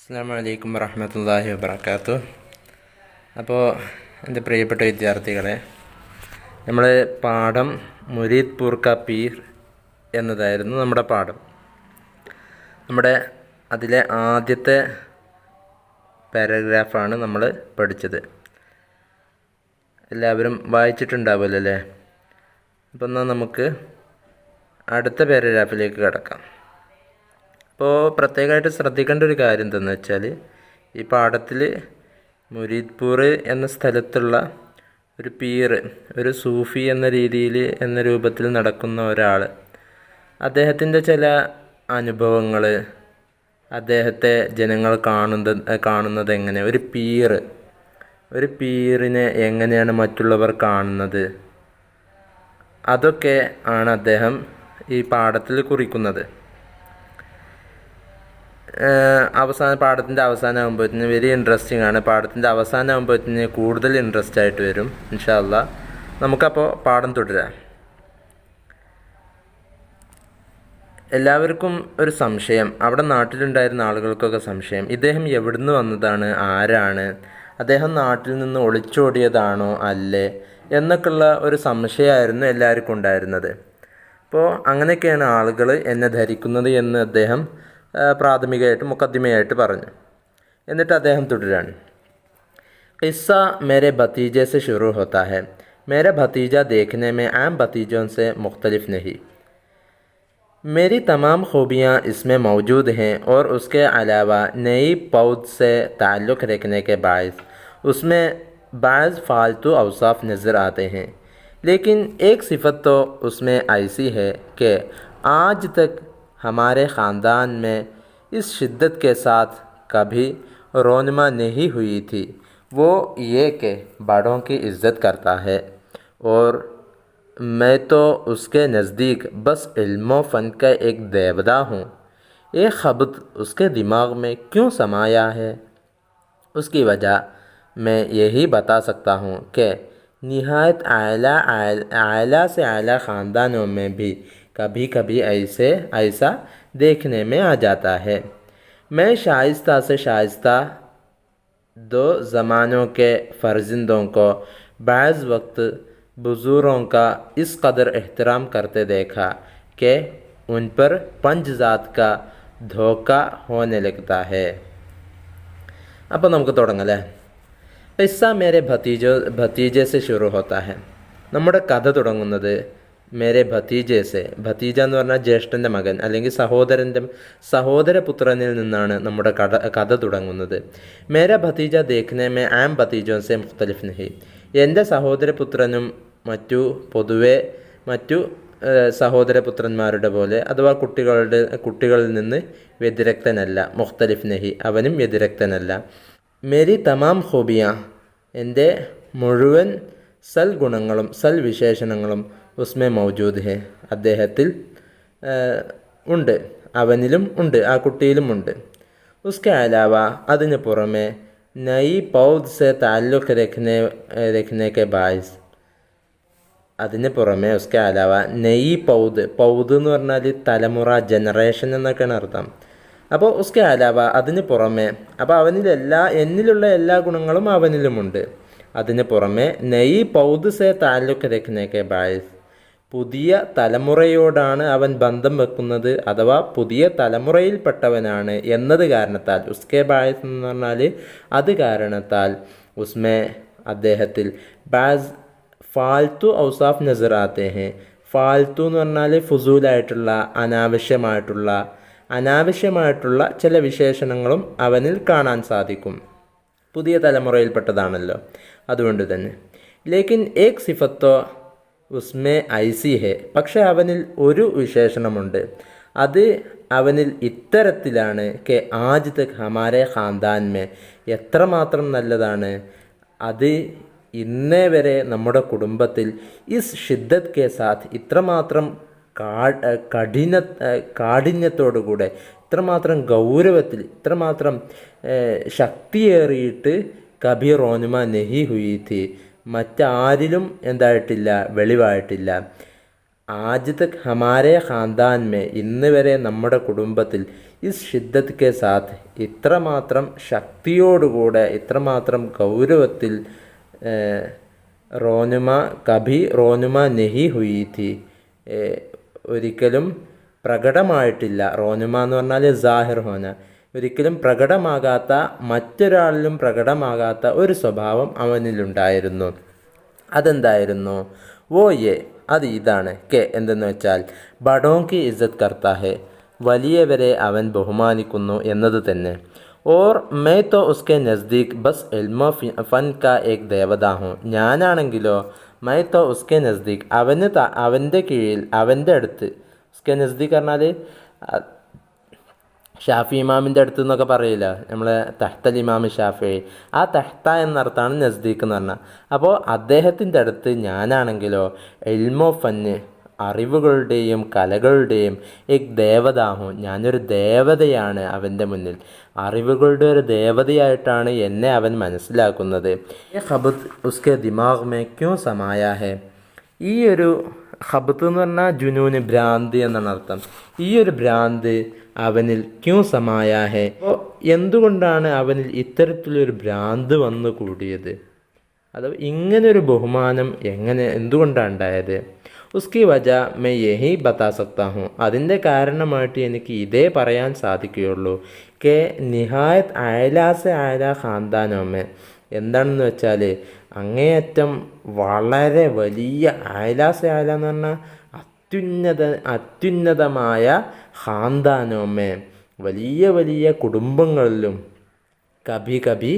അസ്സലാമു അലൈക്കും വറഹ്മത്തുള്ളാഹി വബറകാതുഹു. അപ്പോൾ എൻ്റെ പ്രിയപ്പെട്ട വിദ്യാർത്ഥികളെ, നമ്മൾ പാഠം മുരീദ്പൂർ കാ പീർ എന്നതായിരുന്നു നമ്മുടെ പാഠം. നമ്മുടെ അതിലെ ആദ്യത്തെ പാരഗ്രാഫാണ് നമ്മൾ പഠിച്ചത്. എല്ലാവരും വായിച്ചിട്ടുണ്ടാവുമല്ലോ അല്ലേ? അപ്പോൾ എന്നാൽ നമുക്ക് അടുത്ത പാരഗ്രാഫിലേക്ക് കടക്കാം. അപ്പോൾ പ്രത്യേകമായിട്ട് ശ്രദ്ധിക്കേണ്ട ഒരു കാര്യം എന്താണെന്ന് വെച്ചാൽ, ഈ പാഠത്തിൽ മുരീദ്പൂർ എന്ന സ്ഥലത്തുള്ള ഒരു പീർ, ഒരു സൂഫി എന്ന രൂപത്തിൽ നടക്കുന്ന ഒരാൾ, അദ്ദേഹത്തിൻ്റെ ചില അനുഭവങ്ങൾ, അദ്ദേഹത്തെ ജനങ്ങൾ കാണുന്നത് എങ്ങനെ, ഒരു പീറിനെ എങ്ങനെയാണ് മറ്റുള്ളവർ കാണുന്നത്, അതൊക്കെ ആണ് അദ്ദേഹം ഈ പാഠത്തിൽ കുറിക്കുന്നത്. പാഠത്തിൻ്റെ അവസാനമാകുമ്പോഴത്തേന് വെരി ഇൻട്രസ്റ്റിംഗ് ആണ്. പാഠത്തിൻ്റെ അവസാനമാകുമ്പോഴത്തേന് കൂടുതൽ ഇൻട്രസ്റ്റ് ആയിട്ട് വരും ഇൻഷാ അല്ലാഹ്. നമുക്കപ്പോൾ പാഠം തുടരാം. എല്ലാവർക്കും ഒരു സംശയം, അവിടെ നാട്ടിലുണ്ടായിരുന്ന ആളുകൾക്കൊക്കെ സംശയം, ഇദ്ദേഹം എവിടുന്ന് വന്നതാണ്, ആരാണ്, അദ്ദേഹം നാട്ടിൽ നിന്ന് ഒളിച്ചോടിയതാണോ അല്ലേ എന്നൊക്കെയുള്ള ഒരു സംശയമായിരുന്നു എല്ലാവർക്കും ഉണ്ടായിരുന്നത്. അപ്പോൾ അങ്ങനെയൊക്കെയാണ് ആളുകൾ എന്നെ ധരിക്കുന്നത് എന്ന് അദ്ദേഹം പ്രാഥമികമായിട്ട് മുഖദ്ദിമയായിട്ട് പറഞ്ഞു. എന്നിട്ട് അദ്ദേഹം തുടരാണ്. ഖിസ്സ മേരെ ഭतीजे से शुरू होता है. मेरा भतीजा देखने में आम भतीजों से मुख्तलिफ नहीं. मेरी तमाम खूबियाँ इसमें मौजूद हैं और उसके अलावा नई पौध से ताल्लुक़ रखने के बायस उसमें बाज़ फालतू औसाफ नज़र आते हैं. लेकिन एक सिफत तो उसमें ऐसी है कि आज तक हमारे ख़ानदान में इस शिद्दत के साथ कभी रोनमा नहीं हुई थी. वो ये कि बड़ों की इज़्ज़त करता है और मैं तो उसके नज़दीक बस इल्म फ़न का एक देवदा हूँ. ये ख़ब्त उसके दिमाग में क्यों समाया है, उसकी वजह मैं यही बता सकता हूँ कि निहायत आला से आला ख़ानदानों में भी कभी कभी ऐसा देखने में आ जाता है. मैं शाइस्ता से शाइस्ता दो ज़मानों के फ़र्ज़ंदों को बाज़ वक्त बुज़ुर्गों का इस कदर एहतराम करते देखा कि उन पर पंचज़ात का धोखा होने लगता है. അപ്പോൾ നമുക്ക് തുടങ്ങാം അല്ലേ? ഖിസ്സ മേരെ ഭतीजे से शुरू होता है. നമ്മുടെ കഥ തുടങ്ങുന്നത് മേരെ ഭतीजे ഭतीജ എന്ന് പറഞ്ഞാൽ ജ്യേഷ്ഠൻ്റെ മകൻ അല്ലെങ്കിൽ സഹോദരപുത്രനിൽ നിന്നാണ് നമ്മുടെ കഥ തുടങ്ങുന്നത്. മേര ഭतीजा देखने में आम भतीजों से मुख्तलिफ नहीं. എൻ്റെ സഹോദരപുത്രനും മറ്റു സഹോദരപുത്രന്മാരുടെ പോലെ അഥവാ കുട്ടികളിൽ നിന്ന് വ്യതിരക്തനല്ല. മുഖ്തലിഫ് നഹി, അവനും വ്യതിരക്തനല്ല. മേരി തമാം ഖൂബിയ, എൻ്റെ മുഴുവൻ സൽഗുണങ്ങളും സൽവിശേഷണങ്ങളും ഉസ്മെ മൗജൂദ് ഹെ, അദ്ദേഹത്തിൽ ഉണ്ട്, അവനിലും ഉണ്ട്, ആ കുട്ടിയിലും ഉണ്ട്. ഉസ്കെ അലാവ, അതിന് പുറമെ നയി പൗദ് സെ താല്ലുഖ് രഖ്നെ കെ ബായിസ്, അതിന് പുറമെ ഉസ്കെ അലാവ നയി പൗദ് എന്ന് പറഞ്ഞാൽ തലമുറ, ജനറേഷൻ എന്നൊക്കെയാണ് അർത്ഥം. അപ്പോൾ ഉസ്കെ അലാവ, അതിന് പുറമെ, അപ്പോൾ എന്നിലുള്ള എല്ലാ ഗുണങ്ങളും അവനിലുമുണ്ട്. അതിന് പുറമെ നയി പൗദ് സെ താല്ലുഖ് രഖ്നെ കെ ബായിസ്, പുതിയ തലമുറയോടാണ് അവൻ ബന്ധം വെക്കുന്നത്, അഥവാ പുതിയ തലമുറയിൽപ്പെട്ടവനാണ് എന്നത് കാരണത്താൽ, ഉസ്കെ ബായിസ് എന്ന് പറഞ്ഞാൽ അത് കാരണത്താൽ, ഉസ്മെ അദ്ദേഹത്തിൽ ബാസ് ഫാൽത്തു ഔസാഫ് നസർ ആത്തെ ഹെ. ഫാൽത്തു എന്ന് പറഞ്ഞാൽ ഫുസൂലായിട്ടുള്ള അനാവശ്യമായിട്ടുള്ള ചില വിശേഷണങ്ങളും അവനിൽ കാണാൻ സാധിക്കും. പുതിയ തലമുറയിൽപ്പെട്ടതാണല്ലോ, അതുകൊണ്ട് തന്നെ. ലേക്കിൻ ഏക് സിഫത്തോ ഉസ്മേ ഐസി ഹെ, പക്ഷേ അവനിൽ ഒരു വിശേഷണമുണ്ട്, അത് അവനിൽ ഇത്തരത്തിലാണ് കെ ആജ് തക് ഹമാരെ ഖാൻദാൻ മേ, എത്രമാത്രം നല്ലതാണ് അത് ഇന്നേ വരെ നമ്മുടെ കുടുംബത്തിൽ ഇസ് ഷിദ്ദത്ത് കെ സാത്ത്, ഇത്രമാത്രം കാഠിന്യത്തോടുകൂടെ, ഇത്രമാത്രം ഗൗരവത്തിൽ, ഇത്രമാത്രം ശക്തിയേറിയിട്ട് കഭി റോനുമ നെഹി ഹുയി തി, മറ്റാരിലും എന്തായിട്ടില്ല, വെളിവായിട്ടില്ല. ആജ് തക് ഹമാരെ ഖാൻദാൻ മേ ഇന്ന് വരെ നമ്മുടെ കുടുംബത്തിൽ ഇസ് ഷിദ്ദത്ത് കെ സാത്ത് ഇത്രമാത്രം ശക്തിയോടുകൂടെ ഇത്രമാത്രം ഗൗരവത്തിൽ റോനുമ കഭി റോനുമ നെഹി ഹുയി തി ഒരിക്കലും പ്രകടമായിട്ടില്ല. റോനുമ എന്ന് പറഞ്ഞാൽ സാഹിർ ഹോന, ഒരിക്കലും പ്രകടമാകാത്ത മറ്റൊരാളിലും പ്രകടമാകാത്ത ഒരു സ്വഭാവം അവനിലുണ്ടായിരുന്നു. അതെന്തായിരുന്നു? വോ യെ അത് ഇതാണ്. കെ എന്തെന്ന് വെച്ചാൽ ബഡോങ്കി ഇസ്സത്ത് കർത്താ ഹെ വലിയവരെ അവൻ ബഹുമാനിക്കുന്നു എന്നത് തന്നെ. ഓർ മേ തോ ഉസ്കെ നസ്ദീഖ് ബസ് ഇൽമോ ഫൻ കാ ഏക് ദേവതാ ഹൂँ ഞാനാണെങ്കിലോ മൈ തോ ഉസ്കെ നസ്ദീഖ് അവൻ്റെ കീഴിൽ അവൻ്റെ അടുത്ത്. ഉസ്കെ നസ്ദീഖ് പറഞ്ഞാൽ ഷാഫി ഇമാമിൻ്റെ അടുത്ത് എന്നൊക്കെ പറയില്ല നമ്മളെ തഹ്തൽ ഇമാം ഷാഫി, ആ തഹ്ത എന്നർത്ഥമാണ് നസ്ദീഖ് എന്ന് പറഞ്ഞാൽ. അപ്പോൾ അദ്ദേഹത്തിൻ്റെ അടുത്ത് ഞാനാണെങ്കിലോ ഇൽമോ ഫന്ന് അറിവുകളുടെയും കലകളുടെയും എക് ദേവതാഹും ഞാനൊരു ദേവതയാണ് അവൻ്റെ മുന്നിൽ, അറിവുകളുടെ ഒരു ദേവതയായിട്ടാണ് എന്നെ അവൻ മനസ്സിലാക്കുന്നത്. ഖബത്ത് ഉസ്കെ ദിമാഗ് മേ ക്യോं സമായാ ഹെ ഈ ഒരു ഖബത്ത് എന്ന് പറഞ്ഞാൽ ജുനൂന് ഭ്രാന്ത് എന്നാണ് അർത്ഥം. ഈ ഒരു ഭ്രാന്ത് അവനിൽ ക്യോं സമായാ ഹെ അപ്പോൾ എന്തുകൊണ്ടാണ് അവനിൽ ഇത്തരത്തിലൊരു ഭ്രാന്ത് വന്നു കൂടിയത്, അത് ഇങ്ങനൊരു ബഹുമാനം എന്തുകൊണ്ടാണ് ഉണ്ടായത്? ഉസ്കി വജ മേ യഹി ബത്താ സക്താ ഹൂँ അതിൻ്റെ കാരണമായിട്ട് എനിക്ക് ഇതേ പറയാൻ സാധിക്കുകയുള്ളൂ. കെ നിഹായത്ത് അയലാസെ അയല ഖാൻദാനോമേ എന്താണെന്ന് വെച്ചാൽ അങ്ങേയറ്റം വളരെ വലിയ അയലാസെ അയല എന്ന് പറഞ്ഞാൽ അത്യുന്നതമായ ഖാൻദാനോമേ വലിയ വലിയ കുടുംബങ്ങളിലും കഭി കഭി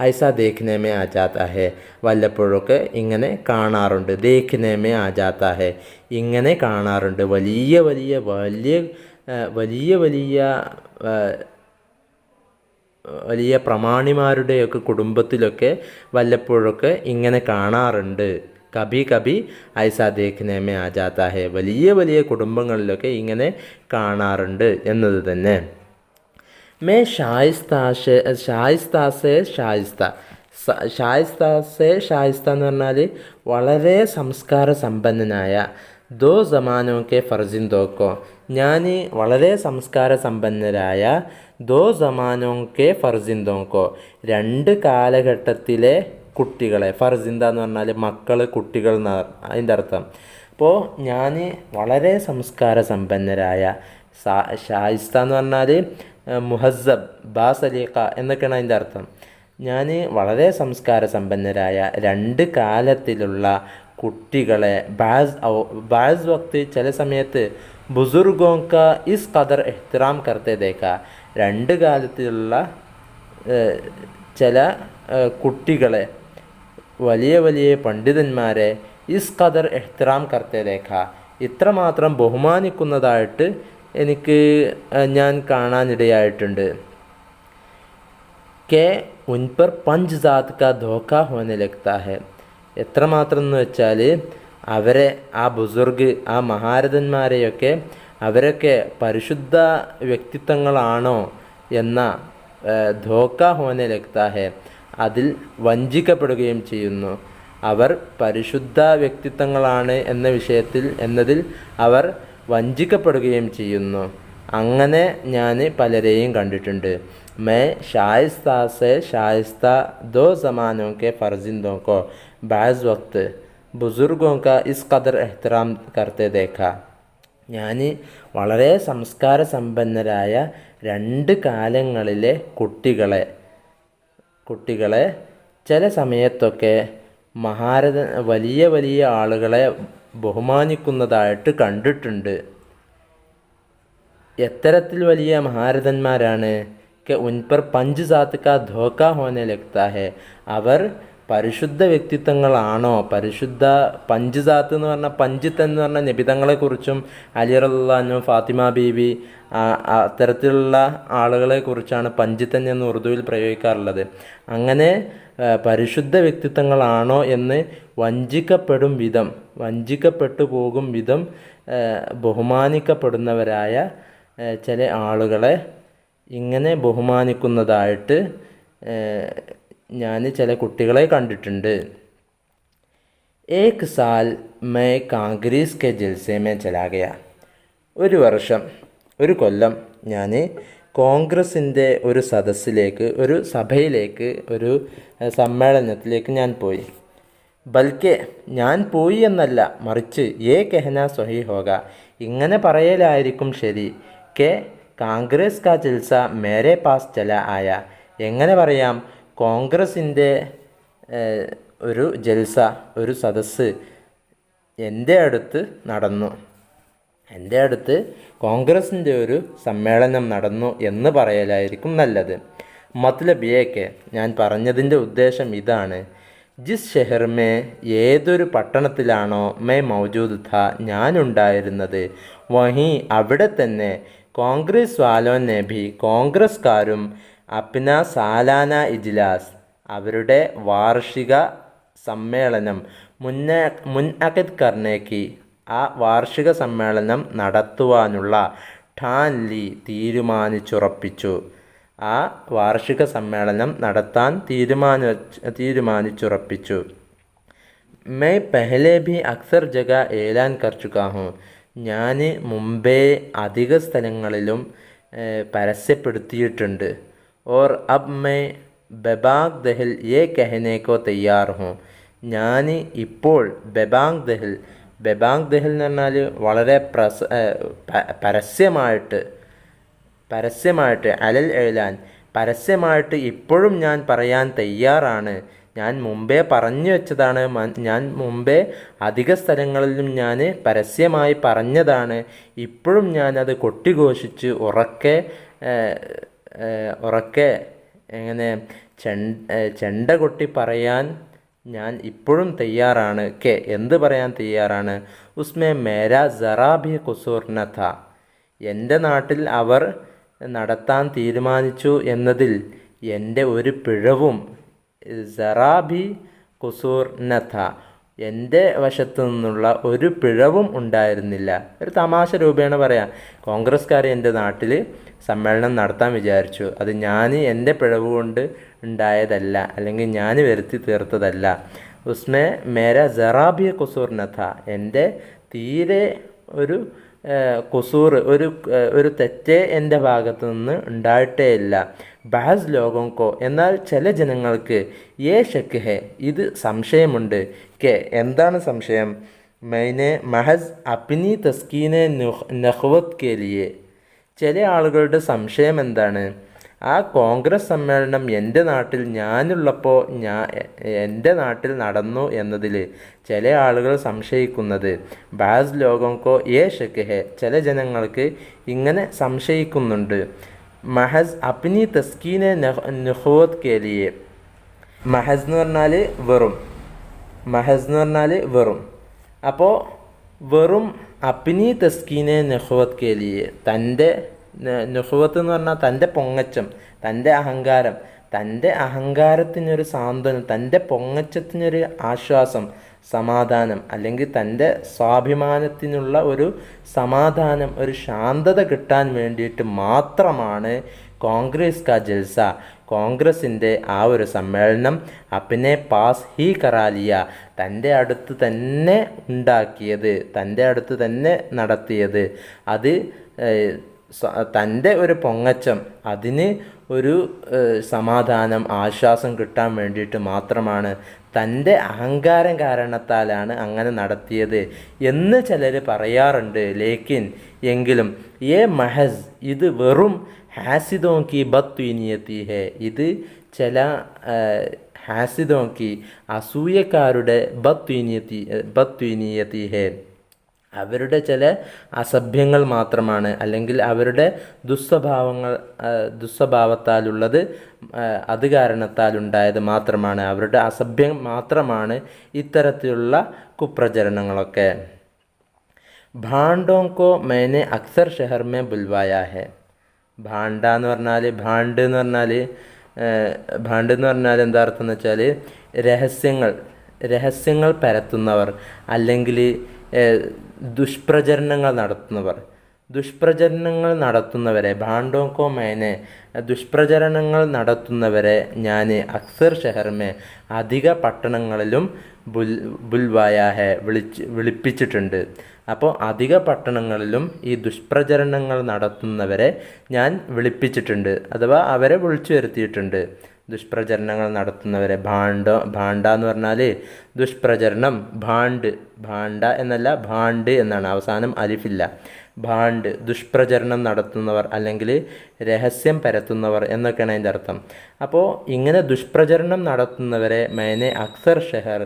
ഐസ ദേഖ്നെ മേ ആ ജാത്താ ഹെ വല്ലപ്പോഴൊക്കെ ഇങ്ങനെ കാണാറുണ്ട്. ദേഖ്നെ മേ ആ ജാത്താ ഹെ ഇങ്ങനെ കാണാറുണ്ട്. വലിയ വലിയ വലിയ വലിയ വലിയ വലിയ പ്രമാണിമാരുടെയൊക്കെ കുടുംബത്തിലൊക്കെ വല്ലപ്പോഴൊക്കെ ഇങ്ങനെ കാണാറുണ്ട്. കഭി കഭി ഐസ ദേഖ്നെ മേ ആ ജാത്താ ഹെ വലിയ വലിയ കുടുംബങ്ങളിലൊക്കെ ഇങ്ങനെ കാണാറുണ്ട് എന്നത് തന്നെ. മേ ഷായിസ്ത എന്ന് പറഞ്ഞാൽ വളരെ സംസ്കാര സമ്പന്നനായ ദോ സമാനോക്കെ ഫർജിന്തോക്കോ ഞാൻ വളരെ സംസ്കാര സമ്പന്നരായ ദോ സമാനോക്കെ ഫർജിന്തോക്കോ രണ്ട് കാലഘട്ടത്തിലെ കുട്ടികളെ, ഫർജിന്ത എന്ന് പറഞ്ഞാൽ മക്കൾ കുട്ടികൾ എന്നാണ് അതിൻ്റെ അർത്ഥം. അപ്പോൾ ഞാൻ വളരെ സംസ്കാര സമ്പന്നരായ ഷായിസ്ത എന്ന് പറഞ്ഞാൽ മുഹസ്സബ് ബാസലീഖ എന്നൊക്കെയാണ് അതിൻ്റെ അർത്ഥം. ഞാൻ വളരെ സംസ്കാര സമ്പന്നരായ രണ്ട് കാലത്തിലുള്ള കുട്ടികളെ ബാസ് വക്ത് ചില സമയത്ത് ബുസുർഗോങ്ക ഇസ് ഖദർ എഹ്തിറാം കർത്തെ ദേഖ രണ്ട് കാലത്തിലുള്ള ചില കുട്ടികളെ വലിയ വലിയ പണ്ഡിതന്മാരെ ഇസ് ഖദർ എഹ്തിറാം കർത്തെ ദേഖ ഇത്രമാത്രം ബഹുമാനിക്കുന്നതായിട്ട് ഞാൻ കാണാനിടയായിട്ടുണ്ട്. കെ ഉൻപർ പഞ്ച് ജാത് കാ ധോക്ക ഹോനെ ലഗ്താ ഹെ എത്രമാത്രം എന്ന് വെച്ചാൽ അവരെ ആ ബുസുർഗ് ആ മഹാരഥന്മാരെയൊക്കെ അവരൊക്കെ പരിശുദ്ധ വ്യക്തിത്വങ്ങളാണോ എന്ന ധോക്ക ഹോനെ ലഗ്താ ഹെ അതിൽ വഞ്ചിക്കപ്പെടുകയും ചെയ്യുന്നു. അവർ പരിശുദ്ധ വ്യക്തിത്വങ്ങളാണ് എന്നതിൽ അവർ വഞ്ചിക്കപ്പെടുകയും ചെയ്യുന്നു. അങ്ങനെ ഞാൻ പലരെയും കണ്ടിട്ടുണ്ട്. മേ ഷായിസ്ത ദോ സമാനോं के फर्जिंदों को बाज़ वक्त बुज़ुर्गों का इस कदर एहतराम करते देखा ഞാൻ വളരെ സംസ്കാര സമ്പന്നരായ രണ്ട് കാലങ്ങളിലെ കുട്ടികളെ ചില സമയത്തൊക്കെ വലിയ വലിയ ആളുകളെ ബഹുമാനിക്കുന്നതായിട്ട് കണ്ടിട്ടുണ്ട്. എത്തരത്തിൽ വലിയ മഹാരഥന്മാരാണ്? ഉൻപർ പഞ്ച് ജാത് കാ ധോക്ക ഹോനെ ലഗ്താ ഹെ അവർ പരിശുദ്ധ വ്യക്തിത്വങ്ങളാണോ? പരിശുദ്ധ പഞ്ച് ജാത്ത് എന്ന് പറഞ്ഞാൽ പഞ്ചിത്ത് എന്ന് പറഞ്ഞാൽ നബിതങ്ങളെക്കുറിച്ചും അലി റളിയല്ലാഹു അൻഹു ഫാത്തിമ ബീവി അത്തരത്തിലുള്ള ആളുകളെക്കുറിച്ചാണ് പഞ്ചിത്തൻ എന്ന് ഉറുദുവിൽ പ്രയോഗിക്കാറുള്ളത്. അങ്ങനെ പരിശുദ്ധ വ്യക്തിത്വങ്ങളാണോ എന്ന് വഞ്ചിക്കപ്പെട്ടു പോകും വിധം ബഹുമാനിക്കപ്പെടുന്നവരായ ചില ആളുകളെ ഇങ്ങനെ ബഹുമാനിക്കുന്നതായിട്ട് ഞാൻ ചില കുട്ടികളെ കണ്ടിട്ടുണ്ട്. एक साल मैं कांग्रेस के जलसे में चला गया. ഒരു വർഷം, ഒരു കൊല്ലം ഞാൻ കോൺഗ്രസിൻ്റെ ഒരു സദസ്സിലേക്ക്, ഒരു സഭയിലേക്ക്, ഒരു സമ്മേളനത്തിലേക്ക് ഞാൻ പോയി. ബൽക്കെ ഞാൻ പോയി എന്നല്ല, മറിച്ച് ഏ കെഹന സ്വഹി ഹോഗ, ഇങ്ങനെ പറയലായിരിക്കും ശരി. കെ കാംഗ്രസ് കാ ജൽസ മേരെ പാസ് ചല ആയ, എങ്ങനെ പറയാം, കോൺഗ്രസിൻ്റെ ഒരു ജൽസ, ഒരു സദസ്സ് എൻ്റെ അടുത്ത് നടന്നു, എൻ്റെ അടുത്ത് കോൺഗ്രസിൻ്റെ ഒരു സമ്മേളനം നടന്നു എന്ന് പറയലായിരിക്കും നല്ലത്. മത്ലബ് ഏക്കെ, ഞാൻ പറഞ്ഞതിൻ്റെ ഉദ്ദേശം ഇതാണ്. ജിസ് ഷെഹർമേ, ഏതൊരു പട്ടണത്തിലാണോ മേ മൗജൂദ് ഥ, ഞാനുണ്ടായിരുന്നത്, വഹി അവിടെ തന്നെ കോൺഗ്രസ് വാലോനെ ഭി, കോൺഗ്രസ്കാരും അപ്ന സാലാന ഇജ്ലാസ്, അവരുടെ വാർഷിക സമ്മേളനം മുൻഅഖദ് കർണേക്ക്, ആ വാർഷിക സമ്മേളനം നടത്തുവാനുള്ള ഠാൻ ലി, തീരുമാനിച്ചുറപ്പിച്ചു. ആ വാർഷിക സമ്മേളനം നടത്താൻ തീരുമാനിച്ചുറപ്പിച്ചു. മൈ പെഹലെ ഭി അക്സർ ജഗ ഏലാൻ കർ ചുകാ ഹൂം, ഞാൻ മുമ്പേ അധിക സ്ഥലങ്ങളിലും പരസ്യപ്പെടുത്തിയിട്ടുണ്ട്. ഓർ അബ് മൈ ബബാങ് ദഹൽ യേ കഹനേക്കോ തയ്യാർ ഹൂം, ഞാൻ ഇപ്പോൾ ബബാങ് ദഹൽ എന്ന് പറഞ്ഞാൽ വളരെ പരസ്യമായിട്ട് അലൽ എഴുലാൻ, പരസ്യമായിട്ട് ഇപ്പോഴും ഞാൻ പറയാൻ തയ്യാറാണ്. ഞാൻ മുമ്പേ പറഞ്ഞു വെച്ചതാണ്, ഞാൻ മുമ്പേ അധിക സ്ഥലങ്ങളിലും ഞാൻ പരസ്യമായി പറഞ്ഞതാണ്. ഇപ്പോഴും ഞാനത് കൊട്ടിഘോഷിച്ച് ഉറക്കെ എങ്ങനെ ചെണ്ട കൊട്ടി പറയാൻ ഞാൻ ഇപ്പോഴും തയ്യാറാണ്. എന്ത് പറയാൻ തയ്യാറാണ്? ഉസ്മേ മേരാ സറാ ഭി ഖുസൂർ ന ഥ, എൻ്റെ നാട്ടിൽ അവർ നടത്താൻ തീരുമാനിച്ചു എന്നതിൽ എൻ്റെ ഒരു പിഴവും, സറാ ഭി ഖുസൂർ ന ഥ, എൻ്റെ വശത്തു നിന്നുള്ള ഒരു പിഴവും ഉണ്ടായിരുന്നില്ല. ഒരു തമാശ രൂപേണ പറയാം, കോൺഗ്രസ്സുകാർ എൻ്റെ നാട്ടിൽ സമ്മേളനം നടത്താൻ വിചാരിച്ചു, അത് ഞാൻ എൻ്റെ പിഴവ് കൊണ്ട് ഉണ്ടായതല്ല, അല്ലെങ്കിൽ ഞാൻ വരുത്തി തീർത്തതല്ല. ഉസ്മേ മേര സറാബിയ കുസൂർ നഥ, എൻ്റെ തീരെ ഒരു കുസൂർ, ഒരു തെറ്റേ എൻ്റെ ഭാഗത്തു നിന്ന് ഉണ്ടായിട്ടേ ഇല്ല. ബാസ് ലോകോങ്കോ, എന്നാൽ ചില ജനങ്ങൾക്ക് ഏ ഷക്ക് ഹെ, ഇത് സംശയമുണ്ട്. എന്താണ് സംശയം? മൈനെ മഹസ് അപ്നി തസ്കീനെ നഖ്വത് കെ ലിയെ, ചില ആളുകളുടെ സംശയം എന്താണ്? ആ കോൺഗ്രസ് സമ്മേളനം എൻ്റെ നാട്ടിൽ ഞാനുള്ളപ്പോൾ എൻ്റെ നാട്ടിൽ നടന്നു എന്നതിൽ ചില ആളുകൾ സംശയിക്കുന്നത്. ബാസ് ലോകോങ്കോ ഏ ഷക്ക് ഹെ, ചില ജനങ്ങൾക്ക് ഇങ്ങനെ സംശയിക്കുന്നുണ്ട്. മഹസ് അപ്നി തസ്കീനെ നഖ്വത് കെ ലിയെ, മഹസ് എന്ന് പറഞ്ഞാൽ വെറും, അപ്പോൾ വെറും അപ്നി തസ്കീനെ നഖ്വത് കെ ലിയെ, തൻ്റെ നഖ്വത്ത് എന്ന് പറഞ്ഞാൽ തൻ്റെ പൊങ്ങച്ചം, തൻ്റെ അഹങ്കാരത്തിനൊരു സാന്ത്വനം, തൻ്റെ പൊങ്ങച്ചത്തിനൊരു ആശ്വാസം, സമാധാനം, അല്ലെങ്കിൽ തൻ്റെ സ്വാഭിമാനത്തിനുള്ള ഒരു സമാധാനം, ഒരു ശാന്തത കിട്ടാൻ വേണ്ടിയിട്ട് മാത്രമാണ് കോൺഗ്രസ് കാ ജൽസ, കോൺഗ്രസിൻ്റെ ആ ഒരു സമ്മേളനം അപ്പിനെ പാസ് ഹി കറാലിയ, തൻ്റെ അടുത്ത് തന്നെ ഉണ്ടാക്കിയത്, തൻ്റെ അടുത്ത് തന്നെ നടത്തിയത്. അത് തൻ്റെ ഒരു പൊങ്ങച്ചം, അതിന് ഒരു സമാധാനം, ആശ്വാസം കിട്ടാൻ വേണ്ടിയിട്ട് മാത്രമാണ്, തൻ്റെ അഹങ്കാരം കാരണത്താലാണ് അങ്ങനെ നടത്തിയത് എന്ന് ചിലർ പറയാറുണ്ട്. എങ്കിലും മഹസ്, ഇത് വെറും ഹാസിദോങ്കി ബത്വീനിയത്തി ഹെ, ഇത് ചില ഹാസിദോങ്കി അസൂയക്കാരുടെ ബത്വീനിയത്തി ഹെ, അവരുടെ ചില അസഭ്യങ്ങൾ മാത്രമാണ്, അല്ലെങ്കിൽ അവരുടെ ദുസ്വഭാവത്താലുള്ളത്, അത് കാരണത്താലുണ്ടായത് മാത്രമാണ്, അവരുടെ അസഭ്യം മാത്രമാണ് ഇത്തരത്തിലുള്ള കുപ്രചരണങ്ങളൊക്കെ. ഭാണ്ടോങ്കോ മേനെ അക്സർ ഷെഹർ മേ ബുൽവായ ഹെ, ഭാണ്ട എന്ന് പറഞ്ഞാൽ എന്താ അർത്ഥം എന്ന് വെച്ചാൽ രഹസ്യങ്ങൾ പരത്തുന്നവർ, അല്ലെങ്കിൽ ദുഷ്പ്രചരണങ്ങൾ നടത്തുന്നവർ. ദുഷ്പ്രചരണങ്ങൾ നടത്തുന്നവരെ ഭാണ്ടോക്കോ മേനെ ദുഷ്പ്രചരണങ്ങൾ നടത്തുന്നവരെ ഞാൻ അക്സർ ഷെഹർമേ അധിക പട്ടണങ്ങളിലും ബുൽവായാഹെ വിളിപ്പിച്ചിട്ടുണ്ട്. അപ്പോൾ അധിക പട്ടണങ്ങളിലും ഈ ദുഷ്പ്രചരണങ്ങൾ നടത്തുന്നവരെ ഞാൻ വിളിപ്പിച്ചിട്ടുണ്ട്, അഥവാ അവരെ വിളിച്ചു വരുത്തിയിട്ടുണ്ട്. ദുഷ്പ്രചരണങ്ങൾ നടത്തുന്നവരെ ഭാണ്ട എന്ന് പറഞ്ഞാൽ ദുഷ്പ്രചരണം, ഭാണ്ട എന്നല്ല ഭാണ്ട് എന്നാണ്, അവസാനം അലിഫില്ല. ഭാണ്ട് ദുഷ്പ്രചരണം നടത്തുന്നവർ അല്ലെങ്കിൽ രഹസ്യം പരത്തുന്നവർ എന്നൊക്കെയാണ് അതിൻ്റെ അർത്ഥം. അപ്പോൾ ഇങ്ങനെ ദുഷ്പ്രചരണം നടത്തുന്നവരെ മേനെ അക്സർ ഷെഹർ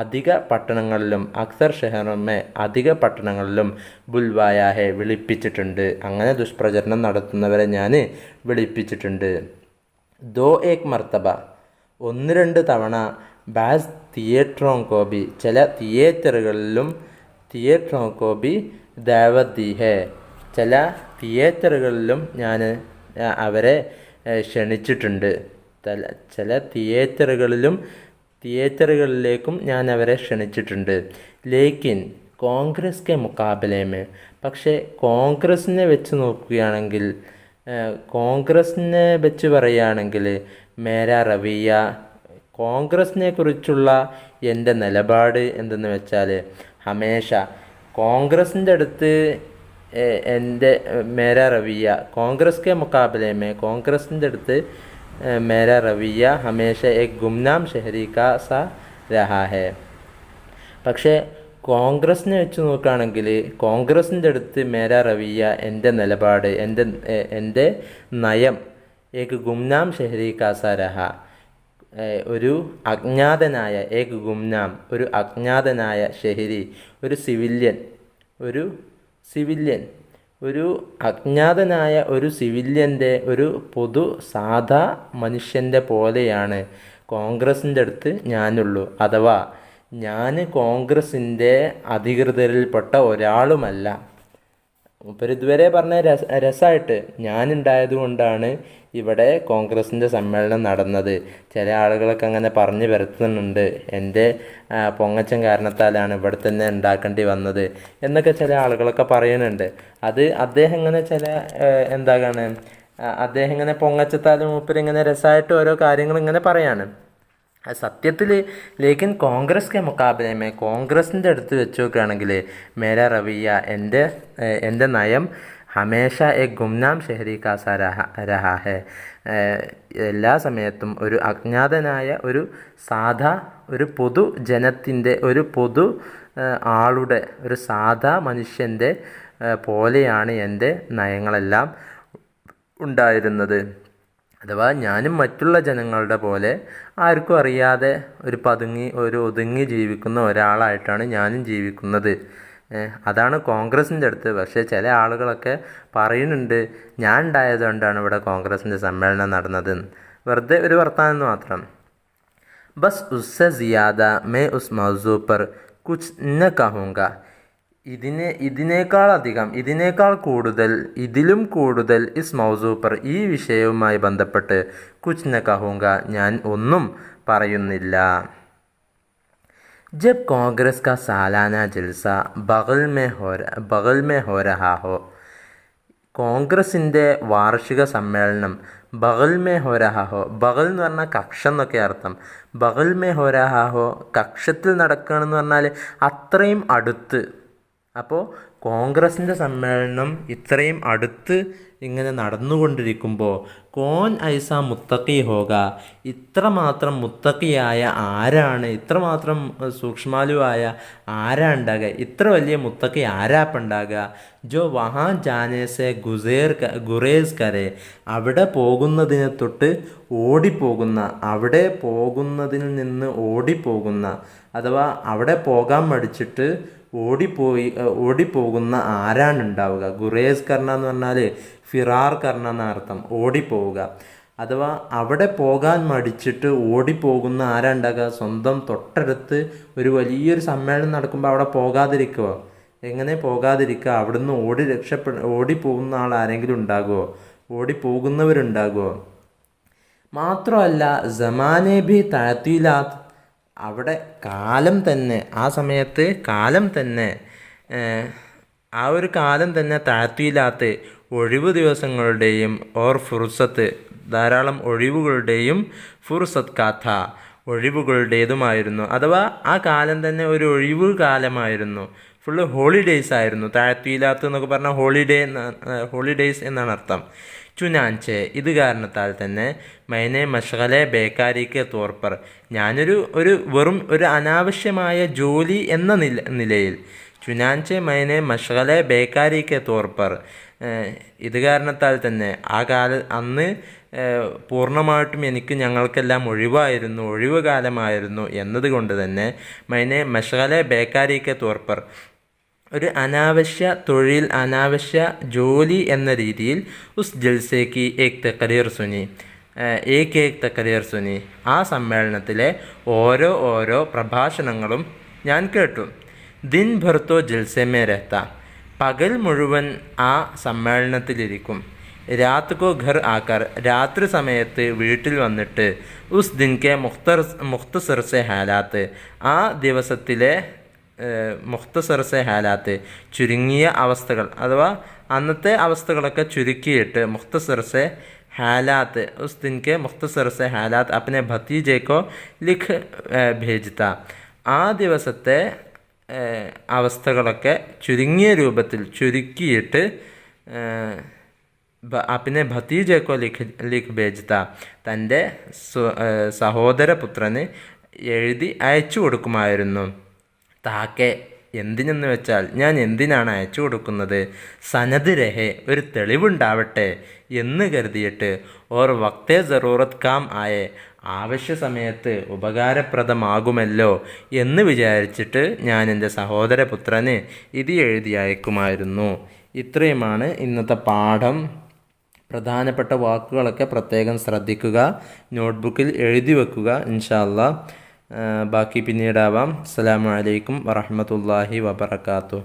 അധിക പട്ടണങ്ങളിലും അക്സർ ഷെഹറുമേ അധിക പട്ടണങ്ങളിലും ബുൽവായാഹെ വിളിപ്പിച്ചിട്ടുണ്ട്. അങ്ങനെ ദുഷ്പ്രചരണം നടത്തുന്നവരെ ഞാൻ വിളിപ്പിച്ചിട്ടുണ്ട്. ദോ ഏക് മർത്തബ ഒന്ന് രണ്ട് തവണ ബാസ് തിയേറ്ററോങ്കോബി ചില തിയേറ്ററുകളിലും ദാവത് ദി ഹേ ചില തിയേറ്ററുകളിലും ഞാൻ അവരെ ക്ഷണിച്ചിട്ടുണ്ട്. ചില തിയേറ്ററുകളിലേക്കും ഞാൻ അവരെ ക്ഷണിച്ചിട്ടുണ്ട്. ലേക്കിൻ കോൺഗ്രസ് കെ മുക്കാബിലേമേ പക്ഷേ കോൺഗ്രസിനെ വെച്ച് നോക്കുകയാണെങ്കിൽ, കോൺഗ്രസിനെ വെച്ച് പറയുകയാണെങ്കിൽ മേരാ റവിയ കോൺഗ്രസിനെ കുറിച്ചുള്ള എൻ്റെ നിലപാട് എന്തെന്ന് വെച്ചാൽ ഹമേഷ കോൺഗ്രസിൻ്റെ അടുത്ത് എൻ്റെ മേരാ റവിയ കോൺഗ്രസ് കെ മുക്കാബിലേമേ കോൺഗ്രസിൻ്റെ അടുത്ത് മേരാ റവിയ ഹമേഷ എക് ഗുംനാം ഷെഹരി കാ സാ രഹാ ഹേ. പക്ഷേ കോൺഗ്രസിനെ വെച്ച് നോക്കുകയാണെങ്കിൽ കോൺഗ്രസിൻ്റെ അടുത്ത് മേരാ റവിയ എൻ്റെ നിലപാട് എൻ്റെ നയം ഏക് ഗുംനാം ഷെഹരി കാ സാ രഹാ ഒരു അജ്ഞാതനായ ഒരു അജ്ഞാതനായ ഷെഹരി ഒരു അജ്ഞാതനായ ഒരു സിവില്യൻ്റെ ഒരു പൊതു സാധാ മനുഷ്യൻ്റെ പോലെയാണ് കോൺഗ്രസിൻ്റെ അടുത്ത് ഞാനുള്ളൂ. അഥവാ ഞാൻ കോൺഗ്രസിൻ്റെ അധികൃതരിൽപ്പെട്ട ഒരാളുമല്ല. മൂപ്പര് ഇതുവരെ പറഞ്ഞ രസമായിട്ട് ഞാനുണ്ടായത് കൊണ്ടാണ് ഇവിടെ കോൺഗ്രസിൻ്റെ സമ്മേളനം നടന്നത്. ചില ആളുകളൊക്കെ അങ്ങനെ പറഞ്ഞു വരുത്തുന്നുണ്ട്, എൻ്റെ പൊങ്ങച്ചം കാരണത്താലാണ് ഇവിടെ തന്നെ ഉണ്ടാക്കേണ്ടി വന്നത് എന്നൊക്കെ ചില ആളുകളൊക്കെ പറയുന്നുണ്ട്. അത് അദ്ദേഹം ഇങ്ങനെ അദ്ദേഹം ഇങ്ങനെ പൊങ്ങച്ചത്താലും മൂപ്പരിങ്ങനെ രസമായിട്ട് ഓരോ കാര്യങ്ങൾ ഇങ്ങനെ പറയാണ്. സത്യത്തിൽ ലേക്കിൻ കോൺഗ്രസ് കെ മുക്കാബിലേമേ കോൺഗ്രസിൻ്റെ അടുത്ത് വെച്ച് നോക്കുകയാണെങ്കിൽ മേരാ റവിയ എൻ്റെ നയം ഹമേഷ എക് ഗുംനാം ഷെഹരി കാ സാ രഹാ ഹേ എല്ലാ സമയത്തും ഒരു അജ്ഞാതനായ ഒരു സാധാ ഒരു പൊതു ജനത്തിൻ്റെ ഒരു പൊതു ആളുടെ ഒരു സാധാ മനുഷ്യൻ്റെ പോലെയാണ് എൻ്റെ നയങ്ങളെല്ലാം ഉണ്ടായിരുന്നത്. അഥവാ ഞാനും മറ്റുള്ള ജനങ്ങളുടെ പോലെ ആർക്കും അറിയാതെ ഒരു ഒതുങ്ങി ജീവിക്കുന്ന ഒരാളായിട്ടാണ് ഞാനും ജീവിക്കുന്നത്. അതാണ് കോൺഗ്രസിൻ്റെ അടുത്ത്. പക്ഷേ ചില ആളുകളൊക്കെ പറയുന്നുണ്ട് ഞാൻ ഉണ്ടായതുകൊണ്ടാണ് ഇവിടെ കോൺഗ്രസിൻ്റെ സമ്മേളനം നടന്നത്. വെറുതെ ഒരു വർത്താനം മാത്രം. ബസ് ഉസ്സെ സിയാദ മേ ഉസ് മൗസൂ പർ കുച്ച് ന കഹൂങ്ക ഇതിനേക്കാൾ കൂടുതൽ ഇതിലും കൂടുതൽ ഇസ് മൗസൂ പർ ഈ വിഷയവുമായി ബന്ധപ്പെട്ട് കുച്ച് ന കഹൂങ്ക ഞാൻ ഒന്നും പറയുന്നില്ല. जब कांग्रेस का सालाना जलसा बगल में हो रहा हो കോൺഗ്രസിൻ്റെ വാർഷിക സമ്മേളനം ബഗൽ മേ ഹോ രഹാ ഹോ ബഗൽ എന്ന് പറഞ്ഞാൽ കക്ഷം എന്നൊക്കെ അർത്ഥം. ബഗൽ മേ ഹോ രഹാ ഹോ കക്ഷത്തിൽ നടക്കുകയാണെന്ന് പറഞ്ഞാൽ അത്രയും അടുത്ത്. അപ്പോൾ കോൺഗ്രസിൻ്റെ സമ്മേളനം ഇത്രയും അടുത്ത് ഇങ്ങനെ നടന്നുകൊണ്ടിരിക്കുമ്പോൾ കോൻ ഐസ മുത്തഖി ഹോഗ ഇത്രമാത്രം മുത്തഖിയായ ആരാണ്, ഇത്രമാത്രം സൂക്ഷ്മാലുവായ ആരാ ഉണ്ടാകുക, ഇത്ര വലിയ മുത്തഖി ആരാപ്പുണ്ടാകുക. ജോ വഹാ ജാനേസെ ഗുറേസ് കരെ അവിടെ പോകുന്നതിനെ തൊട്ട് ഓടിപ്പോകുന്ന, അവിടെ പോകുന്നതിൽ നിന്ന് ഓടിപ്പോകുന്ന, അഥവാ അവിടെ പോകാൻ മടിച്ചിട്ട് ഓടിപ്പോകുന്ന ആരാണ് ഉണ്ടാവുക. ഗുറേസ് കർണ എന്ന് പറഞ്ഞാൽ ഫിറാർ കർണ എന്നർത്ഥം, ഓടിപ്പോവുക. അഥവാ അവിടെ പോകാൻ മടിച്ചിട്ട് ഓടിപ്പോകുന്ന ആരാ ഉണ്ടാകുക. സ്വന്തം തൊട്ടടുത്ത് ഒരു വലിയൊരു സമ്മേളനം നടക്കുമ്പോൾ അവിടെ പോകാതിരിക്കുമോ? എങ്ങനെ പോകാതിരിക്കുക? അവിടുന്ന് ഓടിപ്പോകുന്ന ആൾ ആരെങ്കിലും ഉണ്ടാകുമോ? ഓടിപ്പോകുന്നവരുണ്ടാകുമോ? മാത്രമല്ല ജമാനെ ഭി തഅത്തീലാത്ത് അവിടെ കാലം തന്നെ, ആ സമയത്ത് കാലം തന്നെ ആ ഒരു കാലം തന്നെ താഴ്ത്തിയില്ലാത്ത ഒഴിവ് ദിവസങ്ങളുടെയും ഓർ ഫുർസത്ത് ധാരാളം ഒഴിവുകളുടെയും ഫുർസത്ത് കാഥ ഒഴിവുകളുടേതുമായിരുന്നു. അഥവാ ആ കാലം തന്നെ ഒരു ഒഴിവ് കാലമായിരുന്നു. ഫുള്ള് ഹോളിഡേയ്സ് ആയിരുന്നു. താഴ്ത്തിയില്ലാത്ത എന്നൊക്കെ പറഞ്ഞാൽ ഹോളിഡേയ്സ് എന്നാണ് അർത്ഥം. ചുനാഞ്ചെ ഇത് കാരണത്താൽ തന്നെ മൈനെ മഷഗലെ ബേക്കാരിക്ക് തോർപ്പർ ഞാനൊരു വെറും ഒരു അനാവശ്യമായ ജോലി എന്ന നിലയിൽ ചുനാഞ്ചെ മൈനെ മഷഗലെ ബേക്കാരിക്ക് തോർപ്പർ ഇത് കാരണത്താൽ തന്നെ അന്ന് പൂർണ്ണമായിട്ടും ഞങ്ങൾക്കെല്ലാം ഒഴിവ് കാലമായിരുന്നു എന്നതുകൊണ്ട് തന്നെ മൈനെ മഷഗലെ ബേക്കാരിക്ക് തോർപ്പർ ഒരു അനാവശ്യ തൊഴിൽ അനാവശ്യ ജോലി എന്ന രീതിയിൽ ഉസ് ജൽസേക്ക് ഏക് തക്കരീർ സുനി ആ സമ്മേളനത്തിലെ ഓരോ പ്രഭാഷണങ്ങളും ഞാൻ കേട്ടു. ദിൻ ഭർത്തോ ജൽസേമേ രഹത്ത പകൽ മുഴുവൻ ആ സമ്മേളനത്തിലിരിക്കും. രാത് കോ ഘർ ആക്കർ രാത്രി സമയത്ത് വീട്ടിൽ വന്നിട്ട് ഉസ് ദിൻകെ മുഖ്തസർ സെ ഹാലാത്ത് ആ ദിവസത്തിലെ മുഖ്തസർ സെ ഹാലാത്ത് ചുരുങ്ങിയ അവസ്ഥകൾ അഥവാ അന്നത്തെ അവസ്ഥകളൊക്കെ ചുരുക്കിയിട്ട് മുഖ്തസർ സെ ഹാലാത്ത് ഉസ് ദിൻകെ മുഖ്തസർ സെ ഹാലാത്ത് അപ്നെ ഭത്തീജെ കോ ലിഖ് ഭേജ്ത ആ ദിവസത്തെ അവസ്ഥകളൊക്കെ ചുരുങ്ങിയ രൂപത്തിൽ ചുരുക്കിയിട്ട് അപ്നെ ഭത്തീജെ കോ ലിഖ് ഭേജ്ത തൻ്റെ സഹോദരപുത്രന് എഴുതി അയച്ചു കൊടുക്കുമായിരുന്നു. താക്കെ എന്തിനെന്ന് വെച്ചാൽ ഞാൻ എന്തിനാണ് അയച്ചു കൊടുക്കുന്നത്, സനദ് രഹേ ഒരു തെളിവുണ്ടാവട്ടെ എന്ന് കരുതിയിട്ട് ഓർ വക്തേ ജറൂറത്ത് കാം ആയേ ആവശ്യ സമയത്ത് ഉപകാരപ്രദമാകുമല്ലോ എന്ന് വിചാരിച്ചിട്ട് ഞാൻ എൻ്റെ സഹോദരപുത്രന് ഇത് എഴുതി അയക്കുമായിരുന്നു. ഇത്രയുമാണ് ഇന്നത്തെ പാഠം. പ്രധാനപ്പെട്ട വാക്കുകളൊക്കെ പ്രത്യേകം ശ്രദ്ധിക്കുക, നോട്ട്ബുക്കിൽ എഴുതി വെക്കുക. ഇൻഷാ അല്ലാഹ് ബാക്കി പിന്നീടാവാം. അസ്സലാമു അലൈക്കും വറഹ്മത്തുള്ളാഹി വബറകാതുഹു.